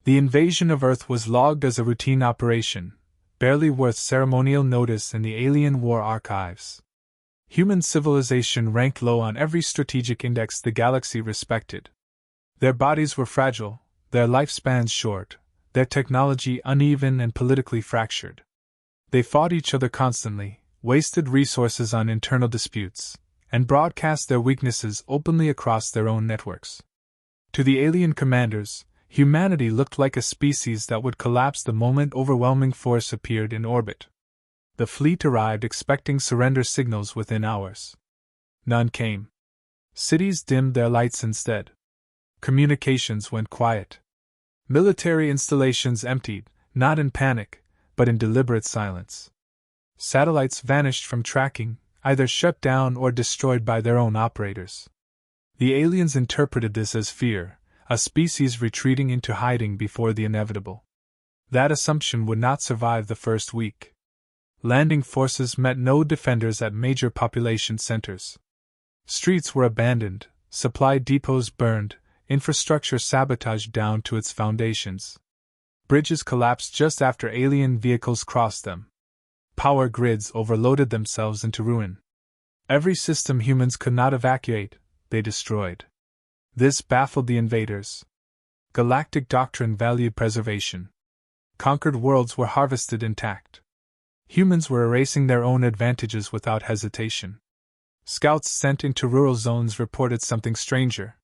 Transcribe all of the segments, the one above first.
The invasion of Earth was logged as a routine operation, barely worth ceremonial notice in the alien war archives. Human civilization ranked low on every strategic index the galaxy respected. Their bodies were fragile, their lifespans short, their technology uneven and politically fractured. They fought each other constantly, wasted resources on internal disputes, and broadcast their weaknesses openly across their own networks. To the alien commanders, humanity looked like a species that would collapse the moment overwhelming force appeared in orbit. The fleet arrived expecting surrender signals within hours. None came. Cities dimmed their lights instead. Communications went quiet. Military installations emptied, not in panic, but in deliberate silence. Satellites vanished from tracking, either shut down or destroyed by their own operators. The aliens interpreted this as fear, a species retreating into hiding before the inevitable. That assumption would not survive the first week. Landing forces met no defenders at major population centers. Streets were abandoned, supply depots burned, infrastructure sabotaged down to its foundations. Bridges collapsed just after alien vehicles crossed them. Power grids overloaded themselves into ruin. Every system humans could not evacuate, they destroyed. This baffled the invaders. Galactic doctrine valued preservation. Conquered worlds were harvested intact. Humans were erasing their own advantages without hesitation. Scouts sent into rural zones reported something stranger.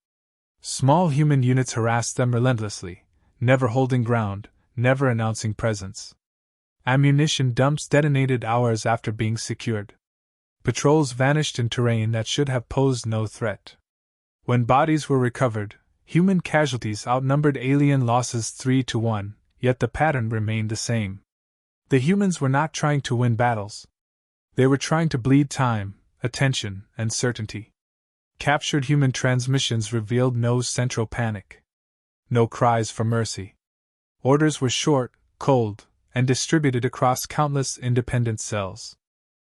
Small human units harassed them relentlessly, never holding ground, never announcing presence. Ammunition dumps detonated hours after being secured. Patrols vanished in terrain that should have posed no threat. When bodies were recovered, human casualties outnumbered alien losses 3-1, yet the pattern remained the same. The humans were not trying to win battles. They were trying to bleed time, attention, and certainty. Captured human transmissions revealed no central panic. No cries for mercy. Orders were short, cold, and distributed across countless independent cells.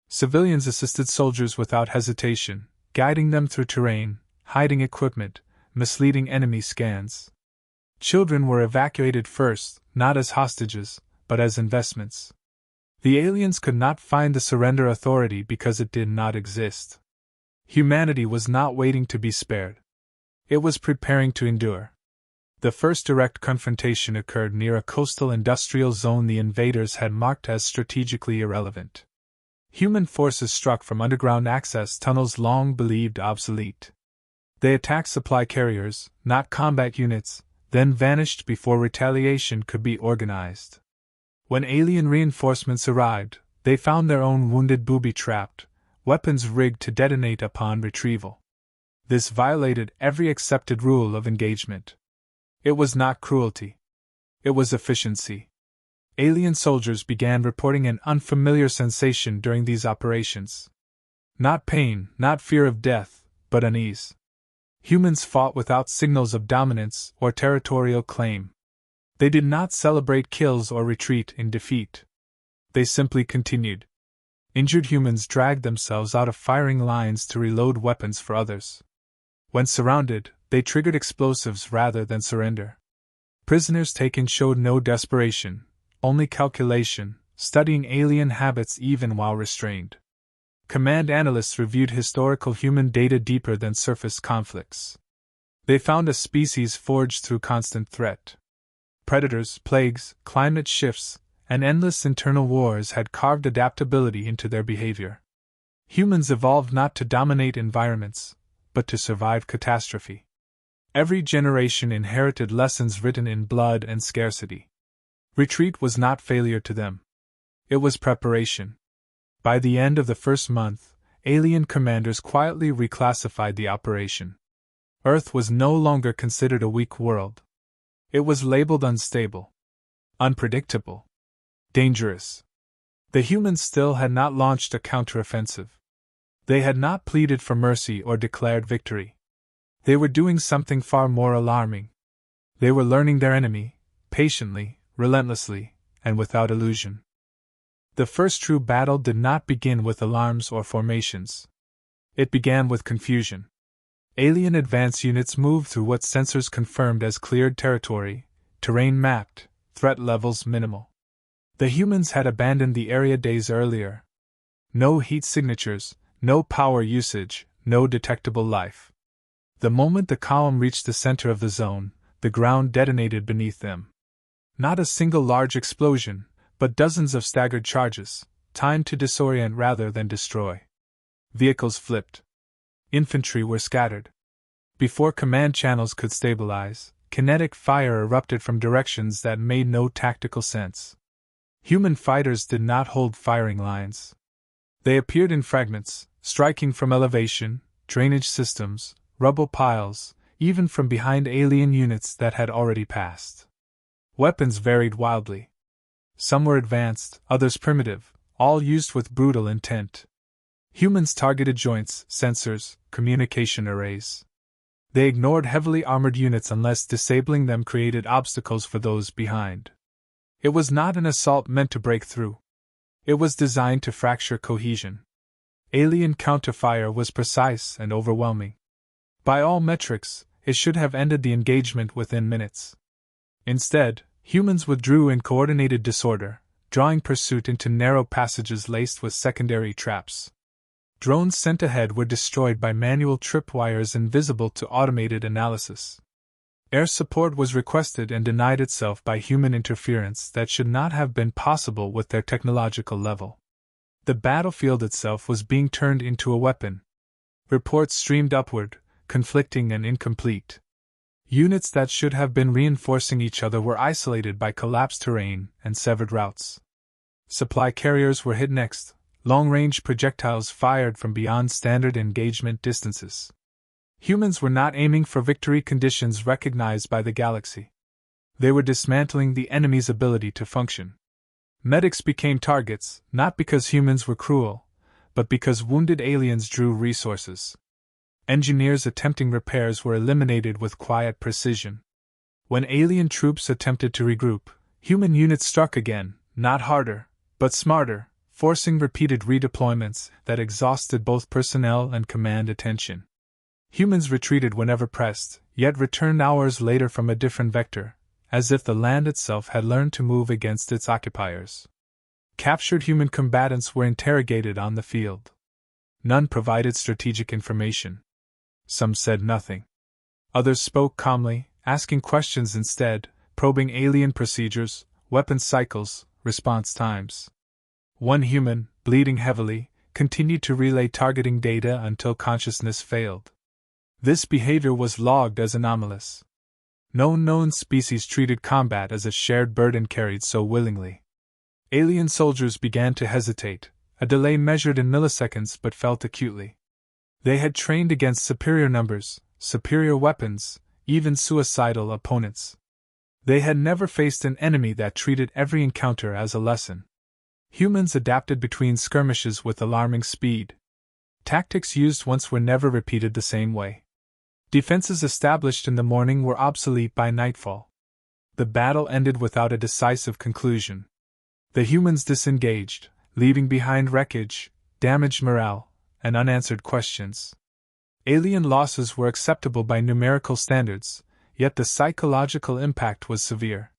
Civilians assisted soldiers without hesitation, guiding them through terrain, hiding equipment, misleading enemy scans. Children were evacuated first, not as hostages, but as investments. The aliens could not find the surrender authority because it did not exist. Humanity was not waiting to be spared. It was preparing to endure. The first direct confrontation occurred near a coastal industrial zone the invaders had marked as strategically irrelevant. Human forces struck from underground access tunnels long believed obsolete. They attacked supply carriers, not combat units, then vanished before retaliation could be organized. When alien reinforcements arrived, they found their own wounded booby-trapped, weapons rigged to detonate upon retrieval. This violated every accepted rule of engagement. It was not cruelty. It was efficiency. Alien soldiers began reporting an unfamiliar sensation during these operations. Not pain, not fear of death, but unease. Humans fought without signals of dominance or territorial claim. They did not celebrate kills or retreat in defeat. They simply continued. Injured humans dragged themselves out of firing lines to reload weapons for others. When surrounded, they triggered explosives rather than surrender. Prisoners taken showed no desperation, only calculation, studying alien habits even while restrained. Command analysts reviewed historical human data deeper than surface conflicts. They found a species forged through constant threat. Predators, plagues, climate shifts, and endless internal wars had carved adaptability into their behavior. Humans evolved not to dominate environments, but to survive catastrophe. Every generation inherited lessons written in blood and scarcity. Retreat was not failure to them. It was preparation. By the end of the first month, alien commanders quietly reclassified the operation. Earth was no longer considered a weak world. It was labeled unstable, unpredictable, dangerous. The humans still had not launched a counteroffensive. They had not pleaded for mercy or declared victory. They were doing something far more alarming. They were learning their enemy, patiently, relentlessly, and without illusion. The first true battle did not begin with alarms or formations. It began with confusion. Alien advance units moved through what sensors confirmed as cleared territory, terrain mapped, threat levels minimal. The humans had abandoned the area days earlier. No heat signatures, no power usage, no detectable life. The moment the column reached the center of the zone, the ground detonated beneath them. Not a single large explosion, but dozens of staggered charges, timed to disorient rather than destroy. Vehicles flipped. Infantry were scattered. Before command channels could stabilize, kinetic fire erupted from directions that made no tactical sense. Human fighters did not hold firing lines. They appeared in fragments, striking from elevation, drainage systems, rubble piles, even from behind alien units that had already passed. Weapons varied wildly. Some were advanced, others primitive, all used with brutal intent. Humans targeted joints, sensors, communication arrays. They ignored heavily armored units unless disabling them created obstacles for those behind. It was not an assault meant to break through. It was designed to fracture cohesion. Alien counterfire was precise and overwhelming. By all metrics, it should have ended the engagement within minutes. Instead, humans withdrew in coordinated disorder, drawing pursuit into narrow passages laced with secondary traps. Drones sent ahead were destroyed by manual tripwires invisible to automated analysis. Air support was requested and denied itself by human interference that should not have been possible with their technological level. The battlefield itself was being turned into a weapon. Reports streamed upward, conflicting and incomplete. Units that should have been reinforcing each other were isolated by collapsed terrain and severed routes. Supply carriers were hit next, long-range projectiles fired from beyond standard engagement distances. Humans were not aiming for victory conditions recognized by the galaxy. They were dismantling the enemy's ability to function. Medics became targets, not because humans were cruel, but because wounded aliens drew resources. Engineers attempting repairs were eliminated with quiet precision. When alien troops attempted to regroup, human units struck again, not harder, but smarter, forcing repeated redeployments that exhausted both personnel and command attention. Humans retreated whenever pressed, yet returned hours later from a different vector, as if the land itself had learned to move against its occupiers. Captured human combatants were interrogated on the field. None provided strategic information. Some said nothing. Others spoke calmly, asking questions instead, probing alien procedures, weapon cycles, response times. One human, bleeding heavily, continued to relay targeting data until consciousness failed. This behavior was logged as anomalous. No known species treated combat as a shared burden carried so willingly. Alien soldiers began to hesitate, a delay measured in milliseconds but felt acutely. They had trained against superior numbers, superior weapons, even suicidal opponents. They had never faced an enemy that treated every encounter as a lesson. Humans adapted between skirmishes with alarming speed. Tactics used once were never repeated the same way. Defenses established in the morning were obsolete by nightfall. The battle ended without a decisive conclusion. The humans disengaged, leaving behind wreckage, damaged morale, and unanswered questions. Alien losses were acceptable by numerical standards, yet the psychological impact was severe.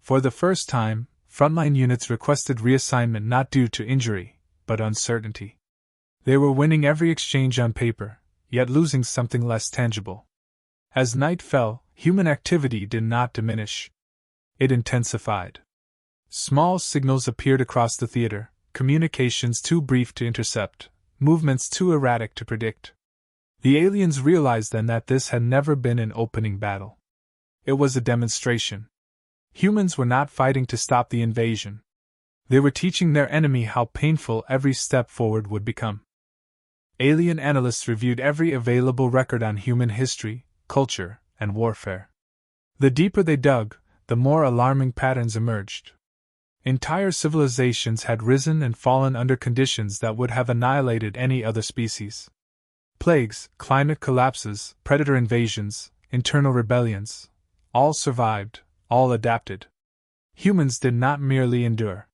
For the first time, frontline units requested reassignment not due to injury, but uncertainty. They were winning every exchange on paper, yet losing something less tangible. As night fell, human activity did not diminish. It intensified. Small signals appeared across the theater, communications too brief to intercept, movements too erratic to predict. The aliens realized then that this had never been an opening battle. It was a demonstration. Humans were not fighting to stop the invasion. They were teaching their enemy how painful every step forward would become. Alien analysts reviewed every available record on human history, culture, and warfare. The deeper they dug, the more alarming patterns emerged. Entire civilizations had risen and fallen under conditions that would have annihilated any other species. Plagues, climate collapses, predator invasions, internal rebellions, all survived, all adapted. Humans did not merely endure.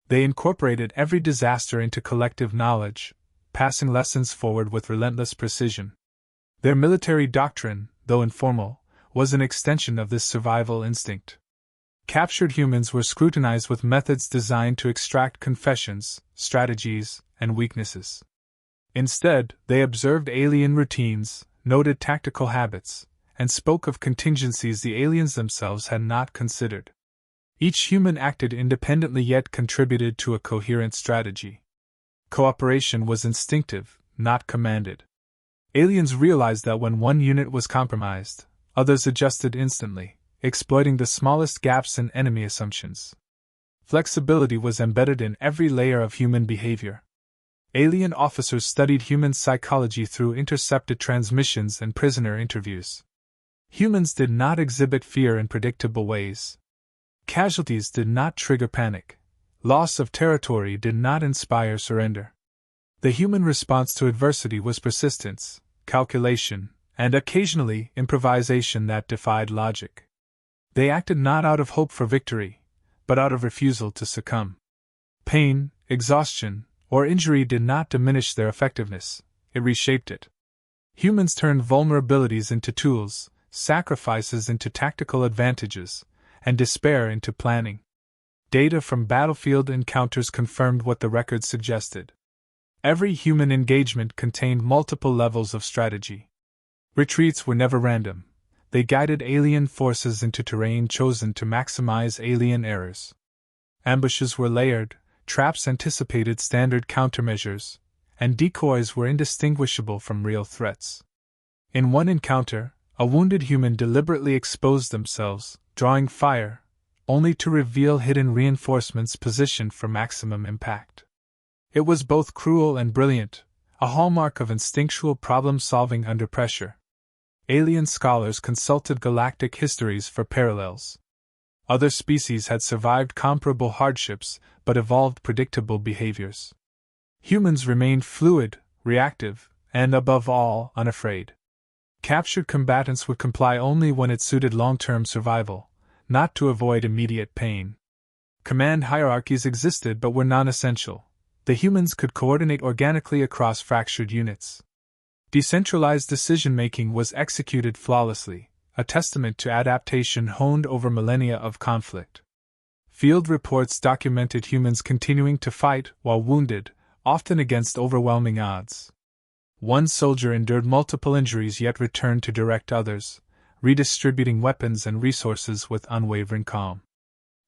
They incorporated every disaster into collective knowledge, passing lessons forward with relentless precision. Their military doctrine, though informal, was an extension of this survival instinct. Captured humans were scrutinized with methods designed to extract confessions, strategies, and weaknesses. Instead, they observed alien routines, noted tactical habits, and spoke of contingencies the aliens themselves had not considered. Each human acted independently yet contributed to a coherent strategy. Cooperation was instinctive, not commanded. Aliens realized that when one unit was compromised, others adjusted instantly, exploiting the smallest gaps in enemy assumptions. Flexibility was embedded in every layer of human behavior. Alien officers studied human psychology through intercepted transmissions and prisoner interviews. Humans did not exhibit fear in predictable ways. Casualties did not trigger panic. Loss of territory did not inspire surrender. The human response to adversity was persistence, calculation, and occasionally improvisation that defied logic. They acted not out of hope for victory, but out of refusal to succumb. Pain, exhaustion, or injury did not diminish their effectiveness, it reshaped it. Humans turned vulnerabilities into tools, sacrifices into tactical advantages, and despair into planning. Data from battlefield encounters confirmed what the records suggested. Every human engagement contained multiple levels of strategy. Retreats were never random. They guided alien forces into terrain chosen to maximize alien errors. Ambushes were layered, traps anticipated standard countermeasures, and decoys were indistinguishable from real threats. In one encounter, a wounded human deliberately exposed themselves, drawing fire, only to reveal hidden reinforcements positioned for maximum impact. It was both cruel and brilliant, a hallmark of instinctual problem-solving under pressure. Alien scholars consulted galactic histories for parallels. Other species had survived comparable hardships but evolved predictable behaviors. Humans remained fluid, reactive, and above all, unafraid. Captured combatants would comply only when it suited long-term survival, not to avoid immediate pain. Command hierarchies existed but were non-essential. The humans could coordinate organically across fractured units. Decentralized decision-making was executed flawlessly, a testament to adaptation honed over millennia of conflict. Field reports documented humans continuing to fight while wounded, often against overwhelming odds. One soldier endured multiple injuries yet returned to direct others, redistributing weapons and resources with unwavering calm.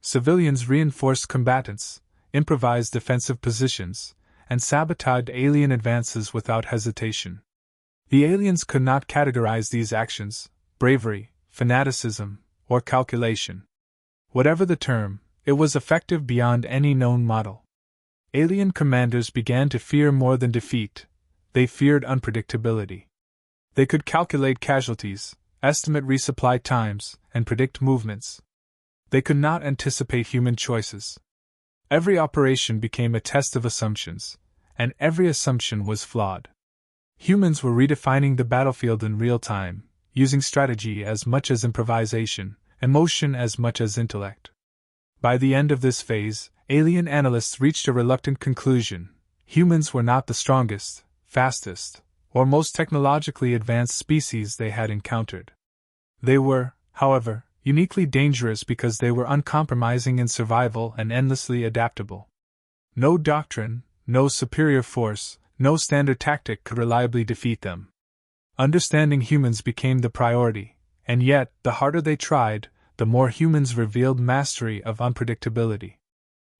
Civilians reinforced combatants, improvised defensive positions, and sabotaged alien advances without hesitation. The aliens could not categorize these actions: bravery, fanaticism, or calculation. Whatever the term, it was effective beyond any known model. Alien commanders began to fear more than defeat. They feared unpredictability. They could calculate casualties, estimate resupply times, and predict movements. They could not anticipate human choices. Every operation became a test of assumptions, and every assumption was flawed. Humans were redefining the battlefield in real time, using strategy as much as improvisation, emotion as much as intellect. By the end of this phase, alien analysts reached a reluctant conclusion: humans were not the strongest, fastest, or most technologically advanced species they had encountered. They were, however, uniquely dangerous because they were uncompromising in survival and endlessly adaptable. No doctrine, no superior force, no standard tactic could reliably defeat them. Understanding humans became the priority, and yet, the harder they tried, the more humans revealed mastery of unpredictability.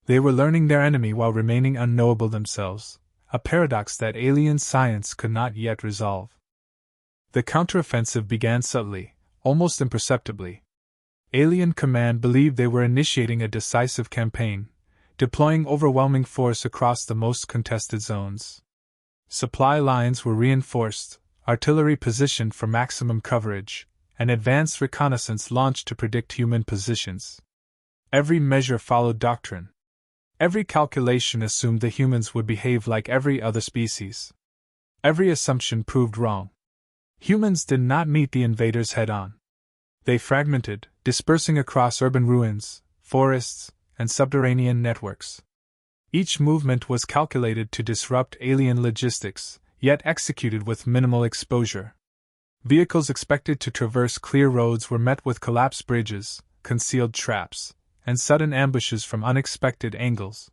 They were learning their enemy while remaining unknowable themselves, a paradox that alien science could not yet resolve. The counteroffensive began subtly, almost imperceptibly. Alien Command believed they were initiating a decisive campaign, deploying overwhelming force across the most contested zones. Supply lines were reinforced, artillery positioned for maximum coverage, and advanced reconnaissance launched to predict human positions. Every measure followed doctrine. Every calculation assumed the humans would behave like every other species. Every assumption proved wrong. Humans did not meet the invaders head-on. They fragmented, dispersing across urban ruins, forests, and subterranean networks. Each movement was calculated to disrupt alien logistics, yet executed with minimal exposure. Vehicles expected to traverse clear roads were met with collapsed bridges, concealed traps, and sudden ambushes from unexpected angles.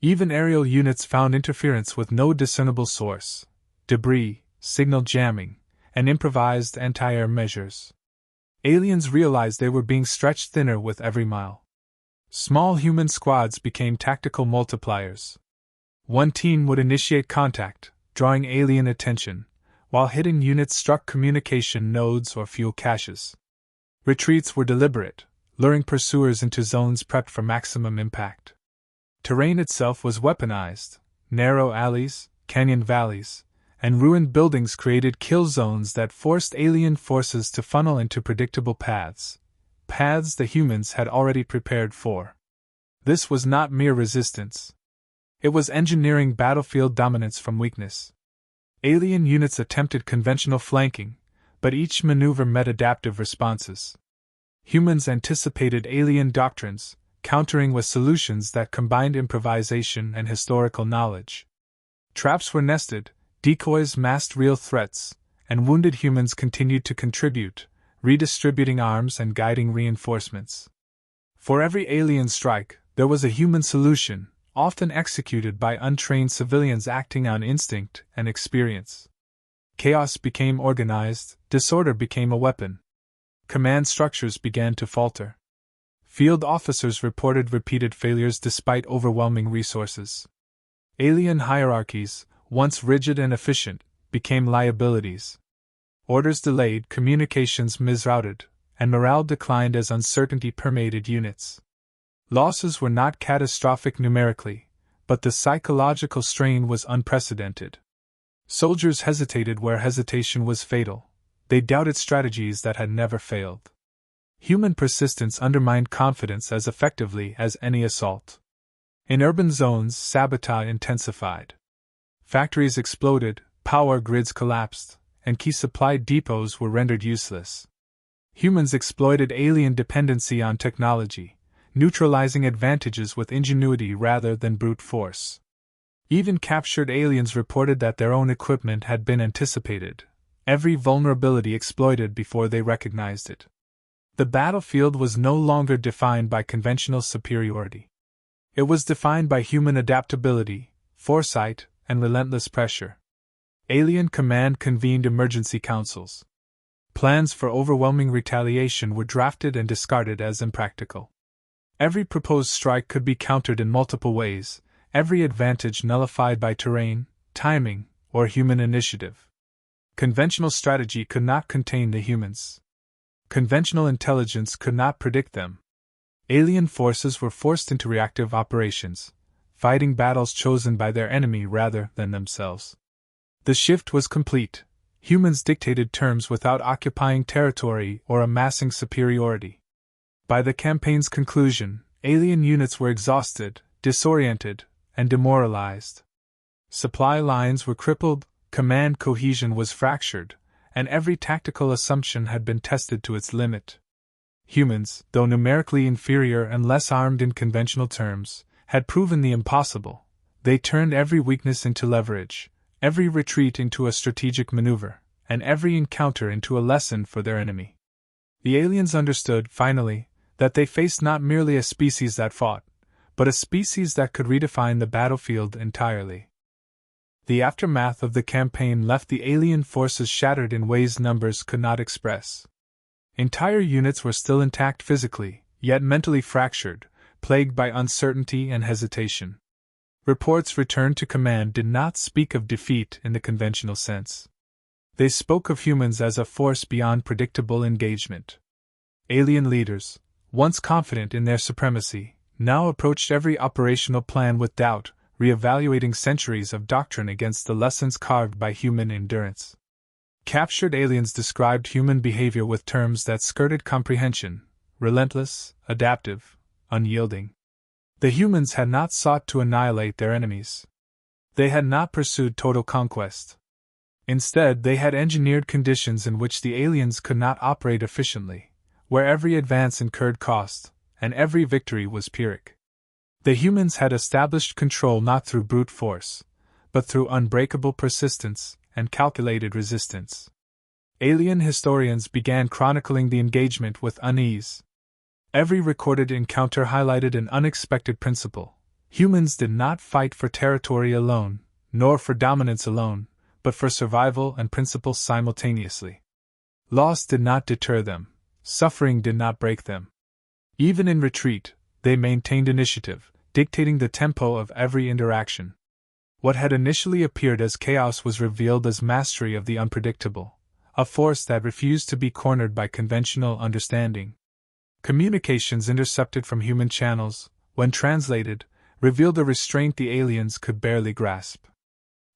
Even aerial units found interference with no discernible source: debris, signal jamming, and improvised anti-air measures. Aliens realized they were being stretched thinner with every mile. Small human squads became tactical multipliers. One team would initiate contact, drawing alien attention, while hidden units struck communication nodes or fuel caches. Retreats were deliberate, luring pursuers into zones prepped for maximum impact. Terrain itself was weaponized. Narrow alleys, canyon valleys, and ruined buildings created kill zones that forced alien forces to funnel into predictable paths the humans had already prepared for. This was not mere resistance. It was engineering battlefield dominance from weakness. Alien units attempted conventional flanking, but each maneuver met adaptive responses. Humans anticipated alien doctrines, countering with solutions that combined improvisation and historical knowledge. Traps were nested, decoys masked real threats, and wounded humans continued to contribute, redistributing arms and guiding reinforcements. For every alien strike, there was a human solution, often executed by untrained civilians acting on instinct and experience. Chaos became organized, disorder became a weapon. Command structures began to falter. Field officers reported repeated failures despite overwhelming resources. Alien hierarchies, once rigid and efficient, became liabilities. Orders delayed, communications misrouted, and morale declined as uncertainty permeated units. Losses were not catastrophic numerically, but the psychological strain was unprecedented. Soldiers hesitated where hesitation was fatal. They doubted strategies that had never failed. Human persistence undermined confidence as effectively as any assault. In urban zones, sabotage intensified. Factories exploded, power grids collapsed, and key supply depots were rendered useless. Humans exploited alien dependency on technology, neutralizing advantages with ingenuity rather than brute force. Even captured aliens reported that their own equipment had been anticipated, every vulnerability exploited before they recognized it. The battlefield was no longer defined by conventional superiority. It was defined by human adaptability, foresight, and relentless pressure. Alien Command convened emergency councils. Plans for overwhelming retaliation were drafted and discarded as impractical. Every proposed strike could be countered in multiple ways, every advantage nullified by terrain, timing, or human initiative. Conventional strategy could not contain the humans. Conventional intelligence could not predict them. Alien forces were forced into reactive operations, fighting battles chosen by their enemy rather than themselves. The shift was complete. Humans dictated terms without occupying territory or amassing superiority. By the campaign's conclusion, alien units were exhausted, disoriented, and demoralized. Supply lines were crippled, command cohesion was fractured, and every tactical assumption had been tested to its limit. Humans, though numerically inferior and less armed in conventional terms, had proven the impossible. They turned every weakness into leverage, every retreat into a strategic maneuver, and every encounter into a lesson for their enemy. The aliens understood, finally, that they faced not merely a species that fought, but a species that could redefine the battlefield entirely. The aftermath of the campaign left the alien forces shattered in ways numbers could not express. Entire units were still intact physically, yet mentally fractured, plagued by uncertainty and hesitation. Reports returned to command did not speak of defeat in the conventional sense. They spoke of humans as a force beyond predictable engagement. Alien leaders, once confident in their supremacy, now approached every operational plan with doubt, re-evaluating centuries of doctrine against the lessons carved by human endurance. Captured aliens described human behavior with terms that skirted comprehension: relentless, adaptive, unyielding. The humans had not sought to annihilate their enemies. They had not pursued total conquest. Instead, they had engineered conditions in which the aliens could not operate efficiently, where every advance incurred cost, and every victory was Pyrrhic. The humans had established control not through brute force, but through unbreakable persistence and calculated resistance. Alien historians began chronicling the engagement with unease. Every recorded encounter highlighted an unexpected principle. Humans did not fight for territory alone, nor for dominance alone, but for survival and principle simultaneously. Loss did not deter them, suffering did not break them. Even in retreat, they maintained initiative, dictating the tempo of every interaction. What had initially appeared as chaos was revealed as mastery of the unpredictable, a force that refused to be cornered by conventional understanding. Communications intercepted from human channels, when translated, revealed a restraint the aliens could barely grasp.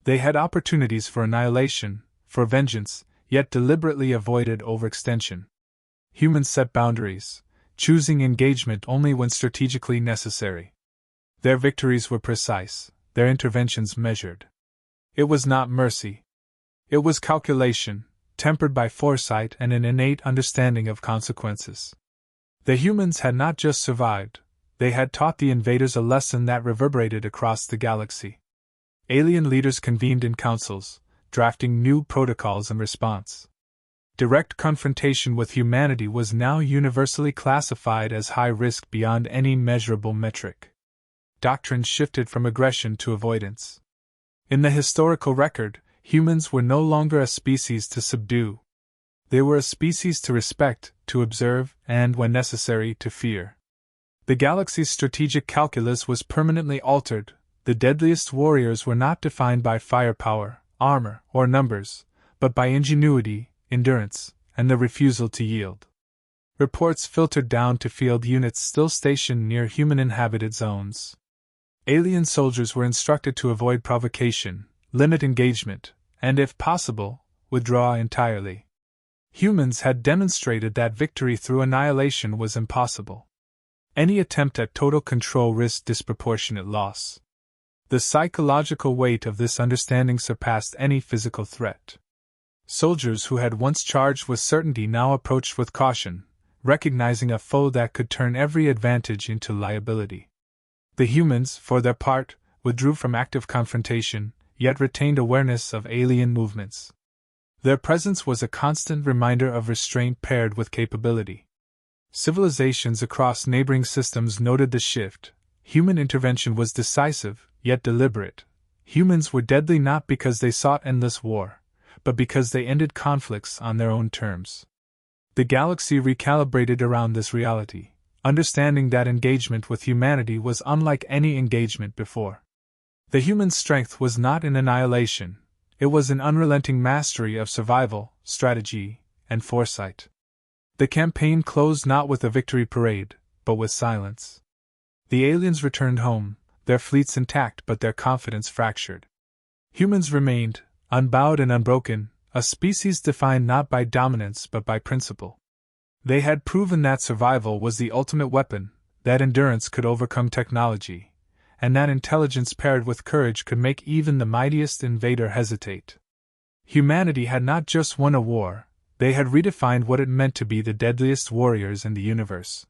They had opportunities for annihilation, for vengeance, yet deliberately avoided overextension. Humans set boundaries, choosing engagement only when strategically necessary. Their victories were precise, their interventions measured. It was not mercy. It was calculation, tempered by foresight and an innate understanding of consequences. The humans had not just survived, they had taught the invaders a lesson that reverberated across the galaxy. Alien leaders convened in councils, drafting new protocols in response. Direct confrontation with humanity was now universally classified as high risk beyond any measurable metric. Doctrines shifted from aggression to avoidance. In the historical record, humans were no longer a species to subdue. They were a species to respect, to observe, and, when necessary, to fear. The galaxy's strategic calculus was permanently altered. The deadliest warriors were not defined by firepower, armor, or numbers, but by ingenuity, endurance, and the refusal to yield. Reports filtered down to field units still stationed near human-inhabited zones. Alien soldiers were instructed to avoid provocation, limit engagement, and, if possible, withdraw entirely. Humans had demonstrated that victory through annihilation was impossible. Any attempt at total control risked disproportionate loss. The psychological weight of this understanding surpassed any physical threat. Soldiers who had once charged with certainty now approached with caution, recognizing a foe that could turn every advantage into liability. The humans, for their part, withdrew from active confrontation, yet retained awareness of alien movements. Their presence was a constant reminder of restraint paired with capability. Civilizations across neighboring systems noted the shift. Human intervention was decisive, yet deliberate. Humans were deadly not because they sought endless war, but because they ended conflicts on their own terms. The galaxy recalibrated around this reality, understanding that engagement with humanity was unlike any engagement before. The human strength was not in annihilation. It was an unrelenting mastery of survival, strategy, and foresight. The campaign closed not with a victory parade, but with silence. The aliens returned home, their fleets intact but their confidence fractured. Humans remained, unbowed and unbroken, a species defined not by dominance but by principle. They had proven that survival was the ultimate weapon, that endurance could overcome technology, and that intelligence paired with courage could make even the mightiest invader hesitate. Humanity had not just won a war, they had redefined what it meant to be the deadliest warriors in the universe.